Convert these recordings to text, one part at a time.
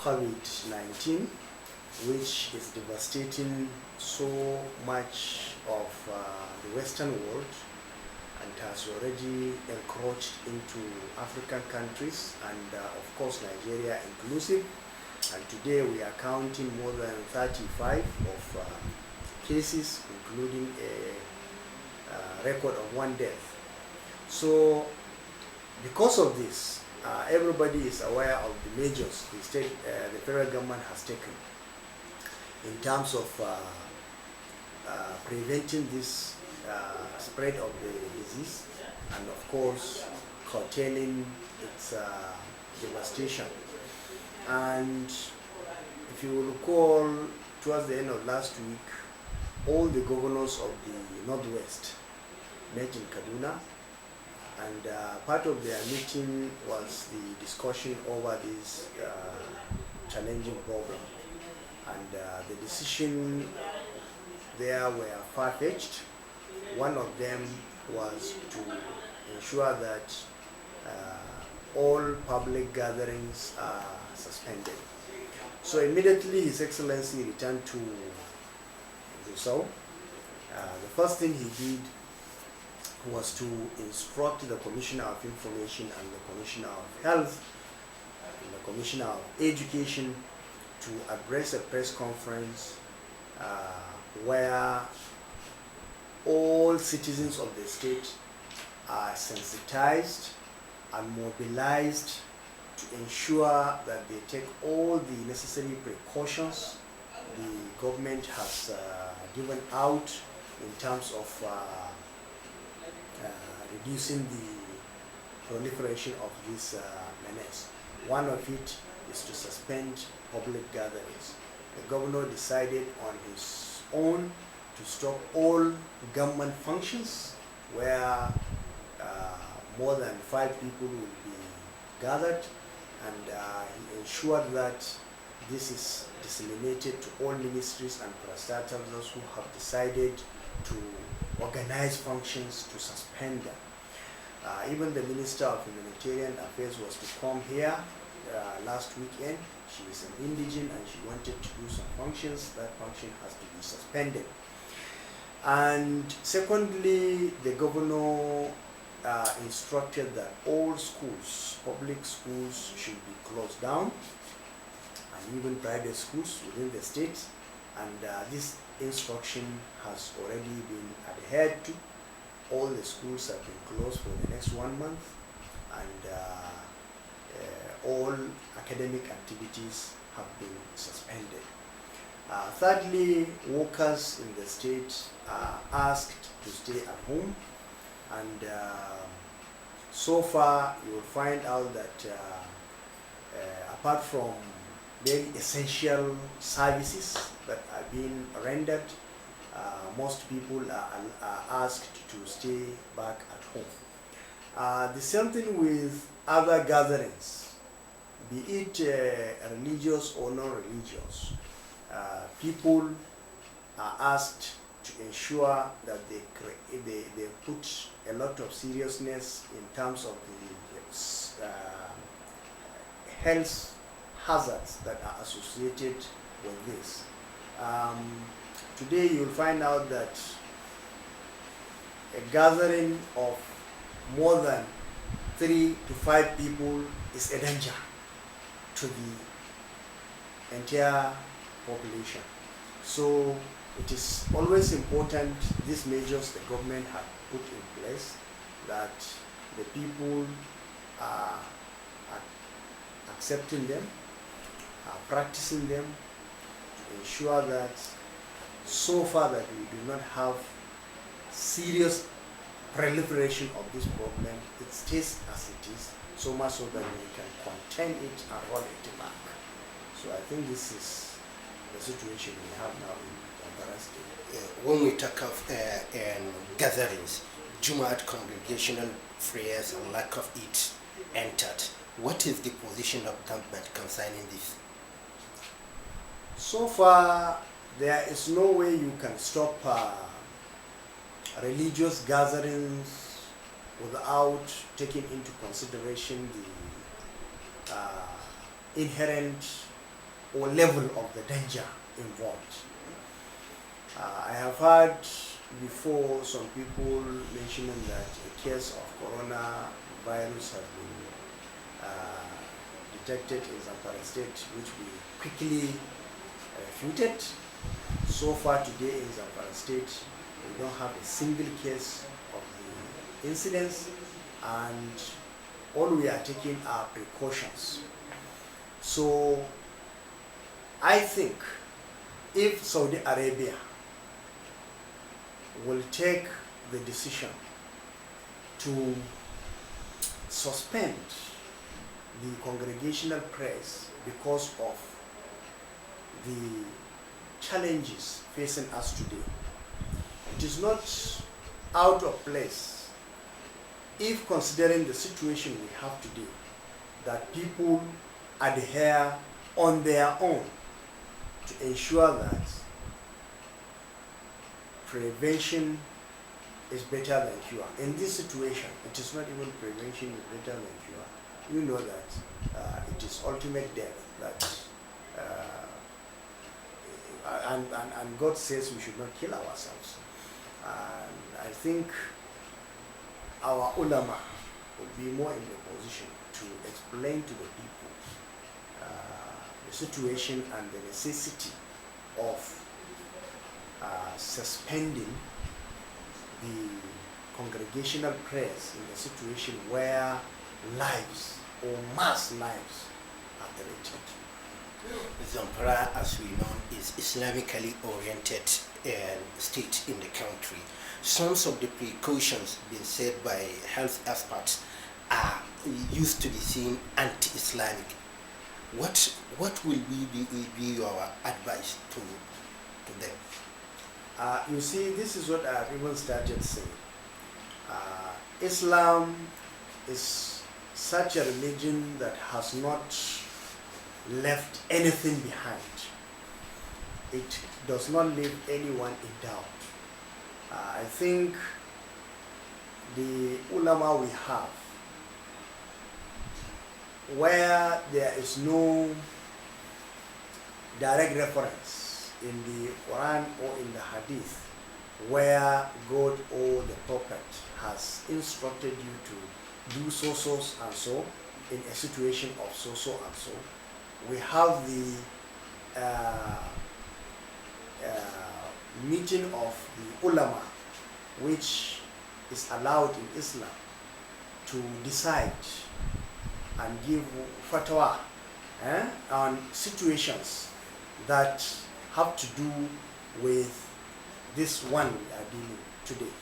COVID-19, which is devastating so much of the Western world and has already encroached into African countries and of course Nigeria inclusive. And today we are counting more than 35 of cases, including a record of 1 death. So because of this, everybody is aware of the measures the federal government has taken in terms of preventing this spread of the disease and of course curtailing its devastation. And if you recall, towards the end of last week, all the governors of the Northwest met in Kaduna, and part of their meeting was the discussion over this challenging problem. And the decision there were far-fetched. One of them was to ensure that all public gatherings are suspended. So immediately His Excellency returned to Gusau. The first thing he did was to instruct the Commissioner of Information and the Commissioner of Health and the Commissioner of Education to address a press conference where all citizens of the state are sensitized and mobilized to ensure that they take all the necessary precautions the government has given out in terms of reducing the proliferation of this menace. One of it is to suspend public gatherings. The governor decided on his own to stop all government functions where more than 5 people will be gathered, and he ensured that this is disseminated to all ministries and parastatals who have decided to organize functions to suspend them. Even the Minister of Humanitarian Affairs was to come here last weekend. She is an indigent and she wanted to do some functions. That function has to be suspended. And secondly, the governor instructed that all schools, public schools, should be closed down, and even private schools within the state. And this instruction has already been adhered to. All the schools have been closed for the next 1 month, and all academic activities have been suspended. Thirdly, workers in the state are asked to stay at home, and so far you will find out that apart from very essential services that are being rendered, most people are asked to stay back at home. The same thing with other gatherings, be it religious or non-religious. People are asked to ensure that they put a lot of seriousness in terms of the health hazards that are associated with this. Today you'll find out that a gathering of more than 3 to 5 people is a danger to the entire population. So it is always important, these measures the government have put in place, that the people are accepting them, are practicing them, to ensure that so far that we do not have serious proliferation of this problem. It stays as it is, so much so that we can contain it and roll it back. So I think this is the situation we have now in Zamfara State. When we talk of gatherings, Jumu'at congregational prayers and lack of it entered, what is the position of government concerning this? So far, there is no way you can stop religious gatherings without taking into consideration the inherent or level of the danger involved. I have heard before some people mentioning that a case of coronavirus has been detected in Zamfara state, which we quickly refuted. So far today in Zamfara state, we don't have a single case of the incidents, and all we are taking are precautions. So I think if Saudi Arabia will take the decision to suspend the congregational prayers because of the challenges facing us today, it is not out of place if, considering the situation we have today, that people adhere on their own to ensure that prevention is better than cure. In this situation, it is not even prevention is better than cure. You know that it is ultimate death that and God says we should not kill ourselves. And I think our ulama will be more in the position to explain to the people the situation and the necessity of suspending the congregational prayers in a situation where lives or mass lives are threatened. Zamfara, as we know, is Islamically oriented state in the country. Some of the precautions being said by health experts are used to be seen anti-Islamic. What will be your advice to them? You see, this is what I've even started saying. Islam is such a religion that has not left anything behind. It does not leave anyone in doubt. I think the ulama we have, where there is no direct reference in the Quran or in the Hadith, where God or the Prophet has instructed you to do so and so in a situation of so and so, we have the meeting of the ulama, which is allowed in Islam to decide and give fatwa on situations that have to do with this one we are dealing today.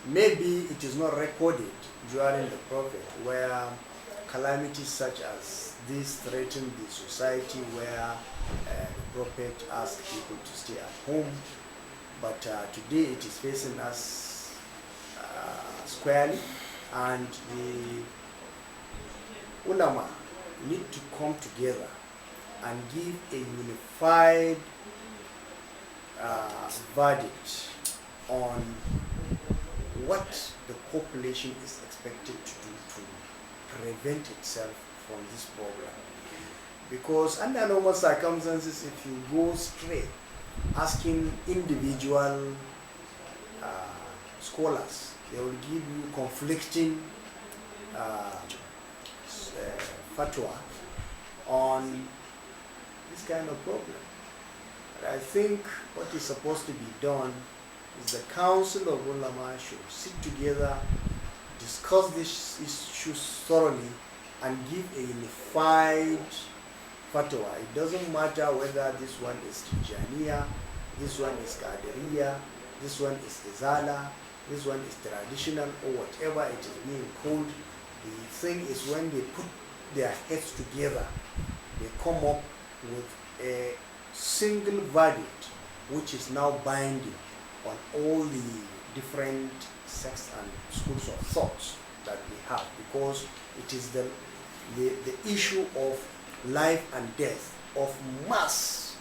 Maybe it is not recorded during the Prophet where calamities such as this threatened the society, where the Prophet asked people to stay at home, but today it is facing us squarely, and the ulama need to come together and give a unified verdict on what the population is expected to do to prevent itself from this problem. Because under normal circumstances, if you go straight asking individual scholars, they will give you conflicting fatwa on this kind of problem. But I think what is supposed to be done is the Council of Ulama should sit together, discuss these issues thoroughly, and give a unified fatwa. It doesn't matter whether this one is Tijaniya, this one is Qadiriya, this one is Izala, this one is traditional, or whatever it is being called. The thing is, when they put their heads together, they come up with a single verdict which is now binding on all the different sects and schools of thoughts that we have, because it is the issue of life and death of mass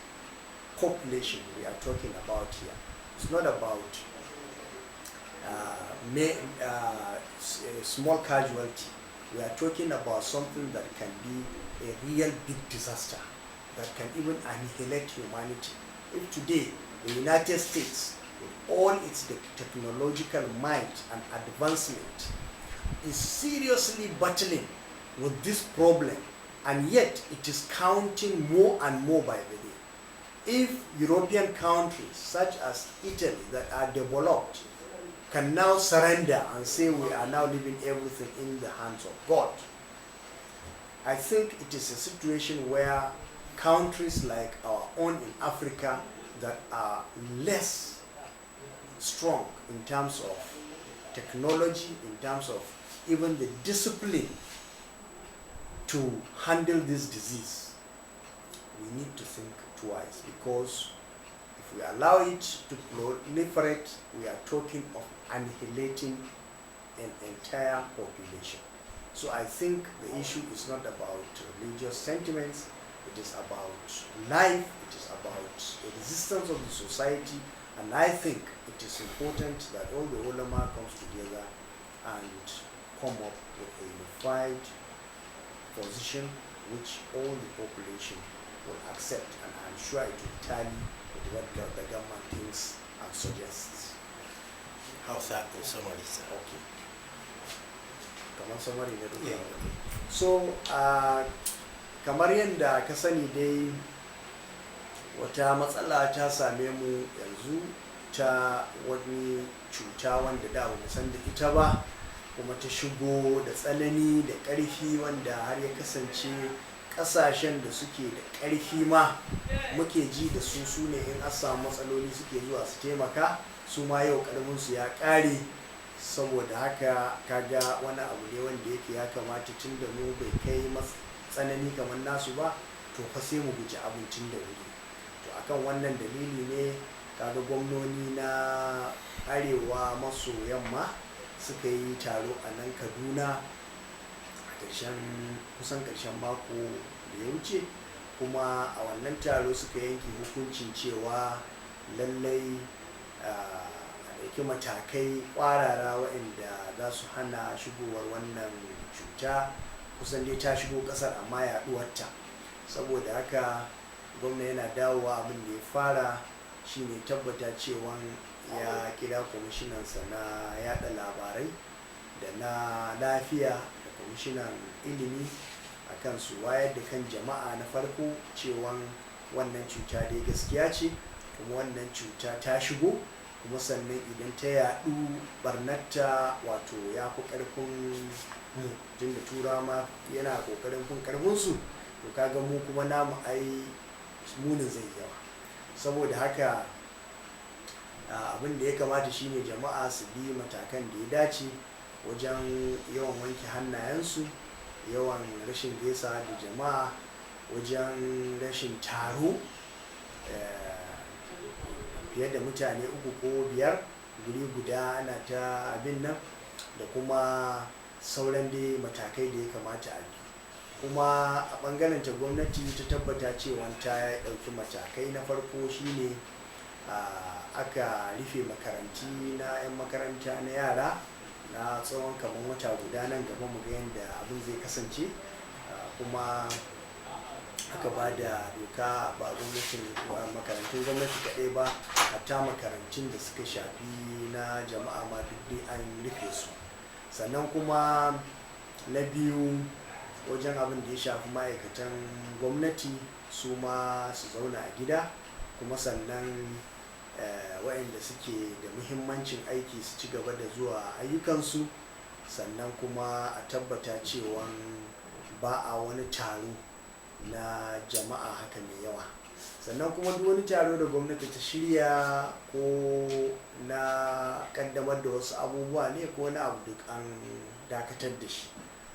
population we are talking about here. It's not about small casualty we are talking about something that can be a real big disaster that can even annihilate humanity. If today the United States, with all its technological might and advancement, is seriously battling with this problem, and yet it is counting more and more by the day. If European countries such as Italy that are developed can now surrender and say we are now leaving everything in the hands of God, I think it is a situation where countries like our own in Africa that are less strong in terms of technology, in terms of even the discipline to handle this disease, we need to think twice, because if we allow it to proliferate, we are talking of annihilating an entire population. So I think the issue is not about religious sentiments, it is about life, it is about the resistance of the society, and I think it is important that all the ulama comes together and come up with a unified position which all the population will accept, and I'm sure it will tally with what the government thinks and suggests. How's that in summary, sir? Okay. Kamar summary ne duka. Yeah. So, kamar yadda ka sani dai wata matsala ta same mu yanzu ta wani cuta wanda da ba mu san da ita ba, kuma ta shigo da tsanani da ƙarfi wanda har ya kasance ƙasashen da suke da ƙarfi ma muke ji da su ne in an samu matsaloli suke zuwa su taimaka, su ma yau ƙarfinsu ya ƙare. Saboda haka kaga wani abu ne wanda yake ya kamata tun da mu bai kai tsanani kamar nasu ba, to fa sai mu guji abincin da wuri. To akan wannan dalili ne kaga gwamnoni na arewa maso yamma suka yi taro a nan Kaduna a kusan ƙarshen mako da ya wuce, kuma a wannan taro suka yanke hukuncin cewa lallai a ɗauki matakai ƙwarara waɗanda za su hana shigowar wannan cuta. Kusan dai ta shigo ƙasar amma yaɗuwarta. Saboda haka gwamna yana dawowa, abin da ya fara shine tabbata cewa ya kira kwamishinansa na yada labarai da na lafiya da kwamishinan ilimi akan su wayar da kan jama'a na farko cewa wannan cuta dai gaskiya ce, kuma wannan cuta ta shigo, kuma sannan idan ta yadu barnatta wato ya fi karfin tun da tura ma yana kokarin fin karfinsu, to kaga mu kuma namu ai munin zai yawa. Saboda haka abin da ya kamata shine jama'a su bi matakan da ya dace wajen yawan wanke hannayensu, yawan rashin gaisa da jama'a, wajen rashin taro fiye da mutane 3 ko 5 guri guda ana ta abin nan, da kuma sauran dai matakai da ya kamata a bi. Kuma a ɓangaren ta gwamnati ta tabbata cewa ta ɗauki matakai. Na farko shine aka rufe makaranti na 'yan makaranta na yara na tsawon kamar wata guda, nan gaba mu ga yadda abin zai kasance. Kuma aka ba da doka ba makarantun gwamnati kaɗai ba, hatta makarantun da suka shafi na jama'a ma duk dai an rufe su. Sannan kuma na biyu, wajen abin da ya shafi ma'aikatan gwamnati su ma su zauna a gida, kuma sannan waɗanda suke da muhimmancin aiki su ci gaba da zuwa ayyukansu. Sannan kuma a tabbata cewa ba a wani taro na jama'a haka mai yawa. Sannan kuma duk wani taro da gwamnati ta shirya ko na kaddamar da wasu abubuwa ne ko wani abu, duk an dakatar da shi.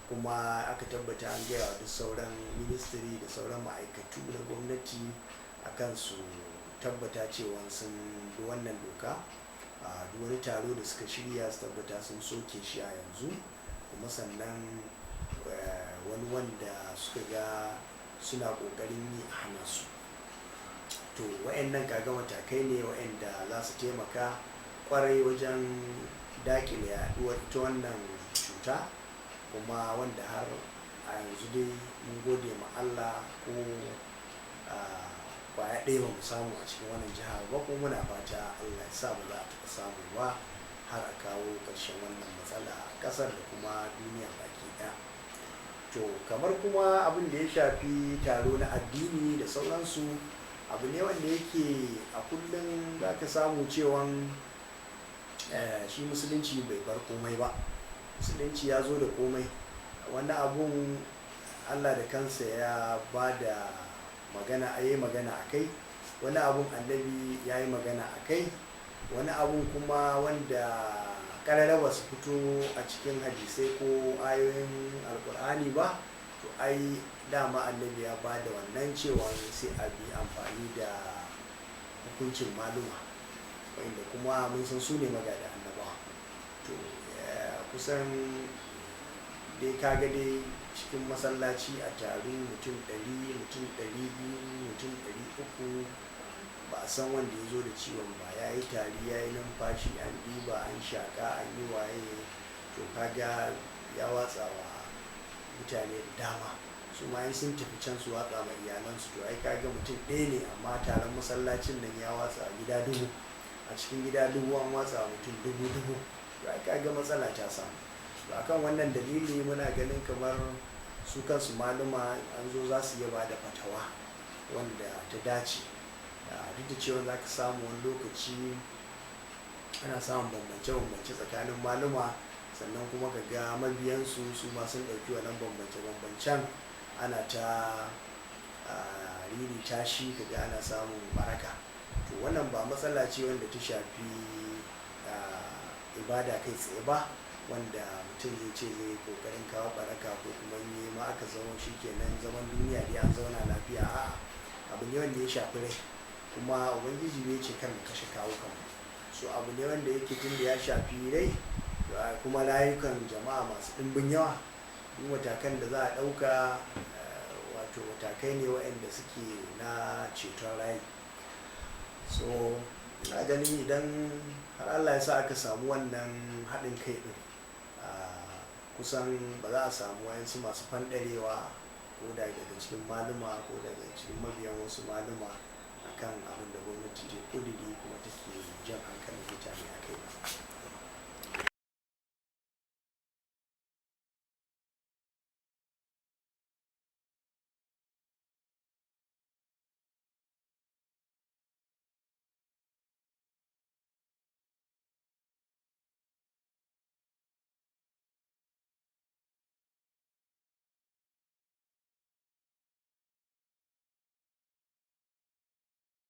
Kuma aka tabbata an gaya wa duk sauran ministry da sauran ma'aikatu na gwamnati akan su tabbata cewa sun bi wannan doka. Duk wani taro da suka shirya su tabbata sun soke shi a yanzu. Kuma sannan wani wanda suka ga suna ƙoƙarin yi a hana su. To wa'annan kaga matakai ne wa'anda za su taimaka ƙwarai wajen daƙile yaɗuwar ita wannan cuta, kuma wanda har a yanzu dai mun gode ma Allah ko kwaya ɗaya ba mu samu a cikin wannan jiha ba, kuma muna fata Allah ya sa ba za a samu ba har a kawo ƙarshen wannan matsala a ƙasar da kuma duniya baki ɗaya. To kamar kuma abin da ya shafi taro na addini da sauransu, abu ne wanda yake a kullum za ka samu cewan shi musulunci bai bar komai ba. Musulunci ya zo da komai. Wani abun Allah da kansa ya ba da magana, a yi magana a kai, wani abun annabi ya yi magana a kai, wani abun kuma wanda karara ba su fito a cikin hadisai ko ayoyin alkur'ani ba, to ai dama annabi ya ba da wannan cewa sai a bi amfani da hukuncin maluma, wanda kuma mun san su ne magada annabawa. To kusan dai kaga dai cikin masallaci a taru mutum 100, mutum 200, mutum 300, ba a san wanda ya zo da ciwon ba, ya yi tari, ya yi numfashi, an ɗiba, an shaƙa, an yi waye. To kaga ya watsa wa mutane da dama, su ma sun tafi can su watsa ma iyalansu. To ai kaga mutum ɗaya ne, amma taron masallacin nan ya watsa gida dubu, a cikin gida dubu an watsa mutum dubu. To ai kaga matsala ta samu. To akan wannan dalili muna ganin kamar su kansu maluma an zo za su iya ba da fatawa wanda ta dace. Duk da cewa za ka samu wani lokaci ana samun bambance-bambance tsakanin maluma, sannan kuma ka ga mabiyansu su ma sun ɗauki wannan bambance-bambancen ana ta riri tashi, ka ga ana samun baraka. To wannan ba matsala ce wanda ta shafi ibada kai tsaye ba, wanda mutum zai ce zai kokarin kawo baraka ko kuma yi ma aka zama shi kenan zaman duniya da an zauna lafiya. A'a, abu ne wanda ya shafi rai, kuma ubangiji ne ce kan mu kashe kawo kanmu. So abu ne wanda yake tun da ya shafi rai kuma rayukan jama'a masu ɗimbin yawa, duk matakan da za a ɗauka wato matakai ne waɗanda suke na ceton rai. So na gani idan har Allah ya sa aka samu wannan haɗin kai ɗin, kusan ba za a samu wayansu masu fanɗarewa ko daga cikin maluma ko daga cikin mabiyan wasu maluma akan abin da